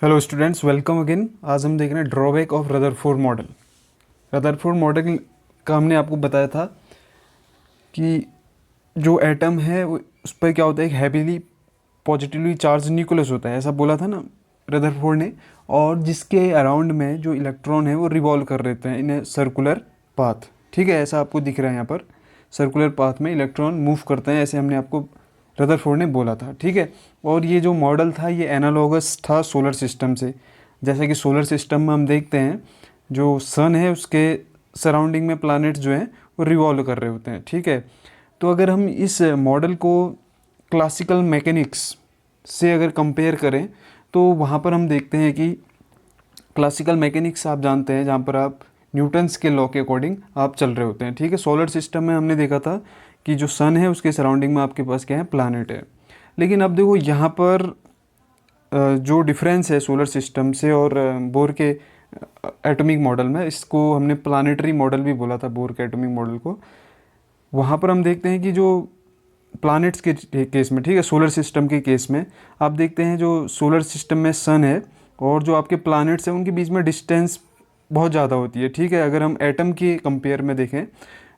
Hello students, welcome again. आज हम देख रहे हैं drawback of Rutherford model. Rutherford model का हमने आपको बताया था कि जो एटम है उस पर क्या होता है, एक हैवीली पॉजिटिवली चार्ज न्यूक्लियस होता है, ऐसा बोला था ना रदरफोर्ड ने। और जिसके अराउंड में जो इलेक्ट्रॉन है वो रिवॉल्व कर रहते हैं इन सर्कुलर पाथ। ठीक है, ऐसा आपको दिख रहा है यहाँ पर। सर्कुलर पाथ में इलेक्ट्रॉन मूव करते हैं, ऐसे हमने आपको रदरफोर्ड ने बोला था। ठीक है, और ये जो मॉडल था ये एनालॉगस था सोलर सिस्टम से। जैसा कि सोलर सिस्टम में हम देखते हैं जो सन है उसके सराउंडिंग में प्लैनेट्स जो हैं वो रिवॉल्व कर रहे होते हैं। ठीक है, तो अगर हम इस मॉडल को क्लासिकल मैकेनिक्स से अगर कंपेयर करें तो वहाँ पर हम देखते हैं कि क्लासिकल मैकेनिक्स आप जानते हैं जहाँ पर आप न्यूटन्स के लॉ के अकॉर्डिंग आप चल रहे होते हैं। ठीक है, सोलर सिस्टम में हमने देखा था कि जो सन है उसके सराउंडिंग में आपके पास क्या है, प्लैनेट है। लेकिन अब देखो यहाँ पर जो डिफरेंस है सोलर सिस्टम से और बोर के एटॉमिक मॉडल में, इसको हमने प्लानिटरी मॉडल भी बोला था बोर के एटॉमिक मॉडल को। वहाँ पर हम देखते हैं कि जो प्लैनेट्स के केस में, ठीक है, सोलर सिस्टम के केस में आप देखते हैं जो सोलर सिस्टम में सन है और जो आपके प्लैनेट्स हैं उनके बीच में डिस्टेंस बहुत ज़्यादा होती है। ठीक है, अगर हम एटम की कंपेयर में देखें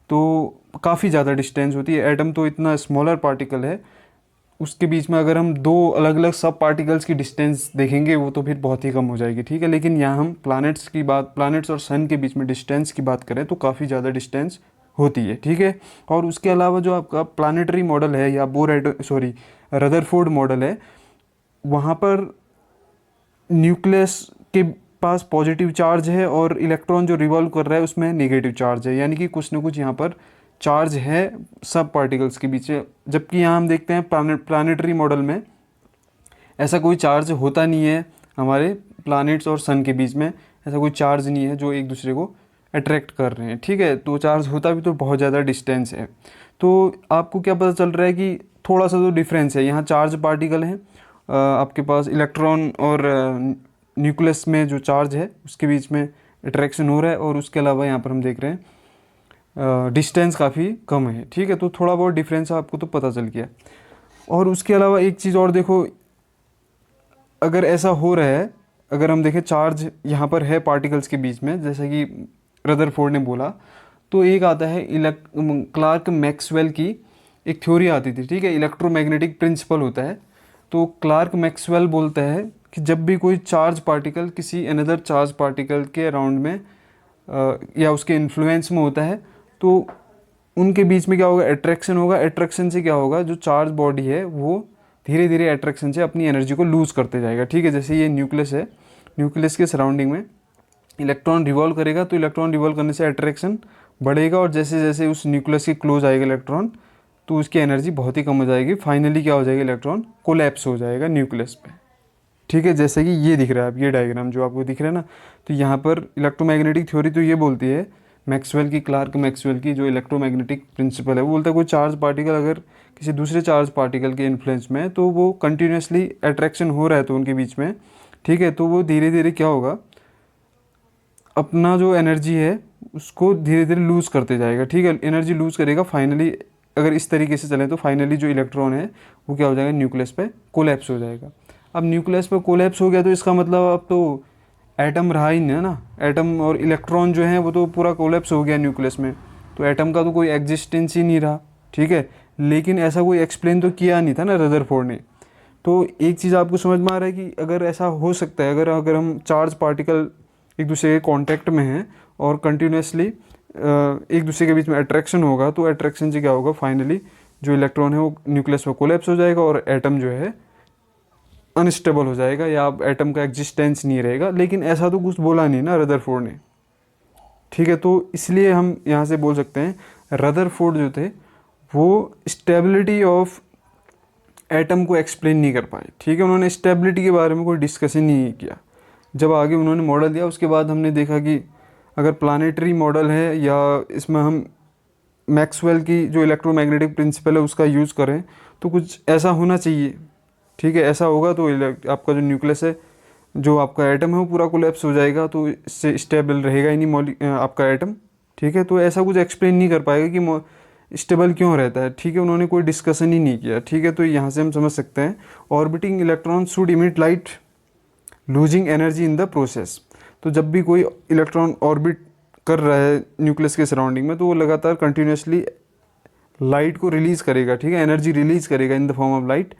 तो काफ़ी ज़्यादा डिस्टेंस होती है। एटम तो इतना स्मॉलर पार्टिकल है, उसके बीच में अगर हम दो अलग अलग सब पार्टिकल्स की डिस्टेंस देखेंगे वो तो फिर बहुत ही कम हो जाएगी। ठीक है, लेकिन यहाँ हम प्लैनेट्स और सन के बीच में डिस्टेंस की बात करें तो काफ़ी ज़्यादा डिस्टेंस होती है। ठीक है, और उसके अलावा जो आपका प्लानिटरी मॉडल है या रदरफोर्ड मॉडल है, वहाँ पर न्यूक्लियस के पास पॉजिटिव चार्ज है और इलेक्ट्रॉन जो रिवॉल्व कर रहा है उसमें नेगेटिव चार्ज है, यानी कि कुछ ना कुछ यहाँ पर चार्ज है सब पार्टिकल्स के बीच। जबकि यहाँ हम देखते हैं प्लानिटरी मॉडल में ऐसा कोई चार्ज होता नहीं है। हमारे प्लैनेट्स और सन के बीच में ऐसा कोई चार्ज नहीं है जो एक दूसरे को अट्रैक्ट कर रहे हैं। ठीक है, तो चार्ज होता भी तो बहुत ज़्यादा डिस्टेंस है। तो आपको क्या पता चल रहा है कि थोड़ा सा तो डिफरेंस है। यहाँ चार्ज पार्टिकल है, आपके पास इलेक्ट्रॉन और न्यूक्लियस में जो चार्ज है उसके बीच में अट्रैक्शन हो रहा है, और उसके अलावा यहाँ पर हम देख रहे हैं डिस्टेंस काफ़ी कम है। ठीक है, तो थोड़ा बहुत डिफरेंस आपको तो पता चल गया। और उसके अलावा एक चीज़ और देखो, अगर ऐसा हो रहा है, अगर हम देखें चार्ज यहाँ पर है पार्टिकल्स के बीच में जैसा कि रदरफोर्ड ने बोला, तो एक आता है क्लार्क मैक्सवेल की एक थ्योरी आती थी। ठीक है, इलेक्ट्रोमैग्नेटिक प्रिंसिपल होता है। तो क्लार्क मैक्सवेल बोलता है कि जब भी कोई चार्ज पार्टिकल किसी अनदर चार्ज पार्टिकल के अराउंड में या उसके इन्फ्लुएंस में होता है तो उनके बीच में क्या होगा, अट्रैक्शन होगा। अट्रैक्शन से क्या होगा, जो चार्ज बॉडी है वो धीरे धीरे अट्रैक्शन से अपनी एनर्जी को लूज़ करते जाएगा। ठीक है, जैसे ये न्यूक्लियस है, न्यूक्लियस के सराउंडिंग में इलेक्ट्रॉन रिवॉल्व करेगा तो इलेक्ट्रॉन रिवॉल्व करने से अट्रैक्शन बढ़ेगा, और जैसे जैसे उस न्यूक्लियस के क्लोज आएगा इलेक्ट्रॉन तो उसकी एनर्जी बहुत ही कम हो जाएगी। फाइनली क्या हो जाएगा, इलेक्ट्रॉन कोलैप्स हो जाएगा न्यूक्लियस पे। ठीक है, जैसे कि ये दिख रहा है, अब ये डायग्राम जो आपको दिख रहा है ना, तो यहाँ पर इलेक्ट्रोमैग्नेटिक थ्योरी तो ये बोलती है क्लार्क मैक्सवेल की जो इलेक्ट्रोमैग्नेटिक प्रिंसिपल है, वो बोलता है कोई चार्ज पार्टिकल अगर किसी दूसरे चार्ज पार्टिकल के इन्फ्लुएंस में है तो वो कंटिन्यूसली अट्रैक्शन हो रहा है तो उनके बीच में, ठीक है, तो वो धीरे धीरे क्या होगा, अपना जो एनर्जी है उसको धीरे धीरे लूज़ करते जाएगा। ठीक है, एनर्जी लूज़ करेगा। फाइनली अगर इस तरीके से चले तो फाइनली जो इलेक्ट्रॉन है वो क्या हो जाएगा, न्यूक्लियस पे कोलैप्स हो जाएगा। अब न्यूक्लियस पे कोलैप्स हो गया तो इसका मतलब अब तो एटम रहा ही नहीं है ना। एटम और इलेक्ट्रॉन जो है वो तो पूरा कोलैप्स हो गया न्यूक्लियस में, तो एटम का तो कोई एग्जिस्टेंस ही नहीं रहा। ठीक है, लेकिन ऐसा कोई एक्सप्लेन तो किया नहीं था ना रदरफोर्ड ने। तो एक चीज़ आपको समझ में आ रहा है कि अगर ऐसा हो सकता है, अगर हम चार्ज पार्टिकल एक दूसरे के कांटेक्ट में हैं और कंटिन्यूसली एक दूसरे के बीच में अट्रैक्शन होगा तो अट्रैक्शन से क्या होगा, फाइनली जो इलेक्ट्रॉन है वो न्यूक्लियस में कोलैप्स हो जाएगा और एटम जो है अनस्टेबल हो जाएगा या अब एटम का एग्जिस्टेंस नहीं रहेगा। लेकिन ऐसा तो कुछ बोला नहीं ना रदरफोर्ड ने। ठीक है, तो इसलिए हम यहाँ से बोल सकते हैं रदरफोर्ड जो थे वो स्टेबिलिटी ऑफ एटम को एक्सप्लेन नहीं कर पाए। ठीक है, उन्होंने स्टेबिलिटी के बारे में कोई डिस्कशन नहीं किया। जब आगे उन्होंने मॉडल दिया उसके बाद हमने देखा कि अगर प्लानिटरी मॉडल है या इसमें हम मैक्सवेल की जो इलेक्ट्रोमैग्नेटिक प्रिंसिपल है उसका यूज़ करें तो कुछ ऐसा होना चाहिए। ठीक है, ऐसा होगा तो आपका जो न्यूक्लियस है, जो आपका एटम है वो पूरा कोलैप्स हो जाएगा, तो इससे स्टेबल रहेगा ही नहीं आपका एटम। ठीक है, तो ऐसा कुछ एक्सप्लेन नहीं कर पाएगा कि स्टेबल क्यों रहता है। ठीक है, उन्होंने कोई डिस्कशन ही नहीं किया। ठीक है, तो यहाँ से हम समझ सकते हैं orbiting electron should emit light losing energy in the process. तो जब भी कोई इलेक्ट्रॉन ऑर्बिट कर रहा है न्यूक्लियस के सराउंडिंग में, तो वो लगातार कंटिन्यूसली लाइट को रिलीज़ करेगा, ठीक है, एनर्जी रिलीज़ करेगा in the form of light,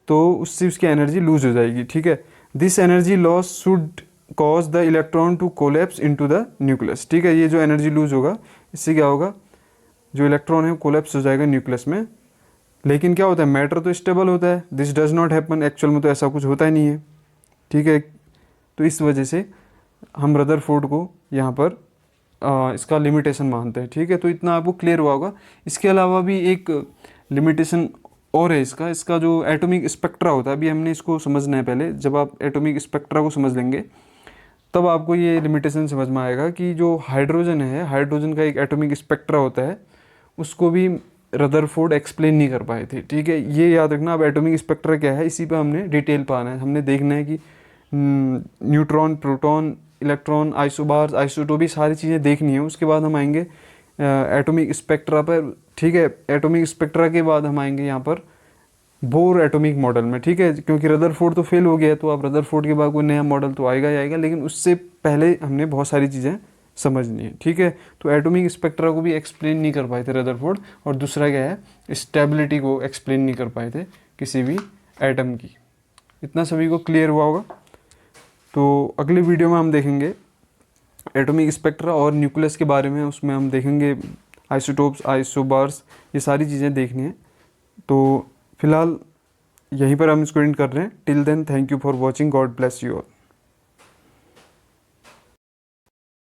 तो उससे उसकी एनर्जी लूज हो जाएगी, ठीक है। This energy loss should cause the electron to collapse into the nucleus, ठीक है। ये जो एनर्जी लूज होगा, इससे क्या होगा, जो इलेक्ट्रॉन है कोलैप्स हो जाएगा न्यूक्लियस में। लेकिन क्या होता है, मैटर तो स्टेबल होता है, this does not happen, actual में तो ऐसा कुछ होता ही नहीं है, ठीक है। तो इस वजह से हम रदरफोर्ड को यहाँ पर इसका लिमिटेशन मानते हैं, ठीक है। तो इतना आपको क्लियर हुआ होगा। इसके अलावा भी एक लिमिटेशन और है इसका जो एटॉमिक स्पेक्ट्रा होता है, अभी हमने इसको समझना है पहले। जब आप एटॉमिक स्पेक्ट्रा को समझ लेंगे तब आपको ये लिमिटेशन समझ में आएगा कि जो हाइड्रोजन है, हाइड्रोजन का एक एटॉमिक स्पेक्ट्रा होता है, उसको भी रदरफोर्ड एक्सप्लेन नहीं कर पाए थे, ठीक है। ये याद रखना। अब एटॉमिक स्पेक्ट्रा क्या है, इसी पर हमने डिटेल पाना है। हमने देखना है कि neutron, proton, electron, isobars, isotope, सारी चीज़ें देखनी है। उसके बाद हम आएंगे एटॉमिक स्पेक्ट्रा पर, ठीक है। एटॉमिक स्पेक्ट्रा के बाद हम आएंगे यहाँ पर बोर एटॉमिक मॉडल में, ठीक है। क्योंकि रदरफोर्ड तो फेल हो गया है, तो अब रदरफोर्ड के बाद कोई नया मॉडल तो आएगा ही आएगा, लेकिन उससे पहले हमने बहुत सारी चीज़ें समझनी है, ठीक है। तो एटॉमिक स्पेक्ट्रा को भी एक्सप्लेन नहीं कर पाए थे रदरफोर्ड। और दूसरा क्या है, स्टेबिलिटी को एक्सप्लेन नहीं कर पाए थे किसी भी एटम की। इतना सभी को क्लियर हुआ होगा। तो अगले वीडियो में हम देखेंगे एटॉमिक स्पेक्ट्रा और न्यूक्लियस के बारे में। उसमें हम देखेंगे आइसोटोप्स, आइसोबार्स, ये सारी चीज़ें देखनी है। तो फिलहाल यहीं पर हम इसको एंड कर रहे हैं। Till then, thank you for watching, God bless you all.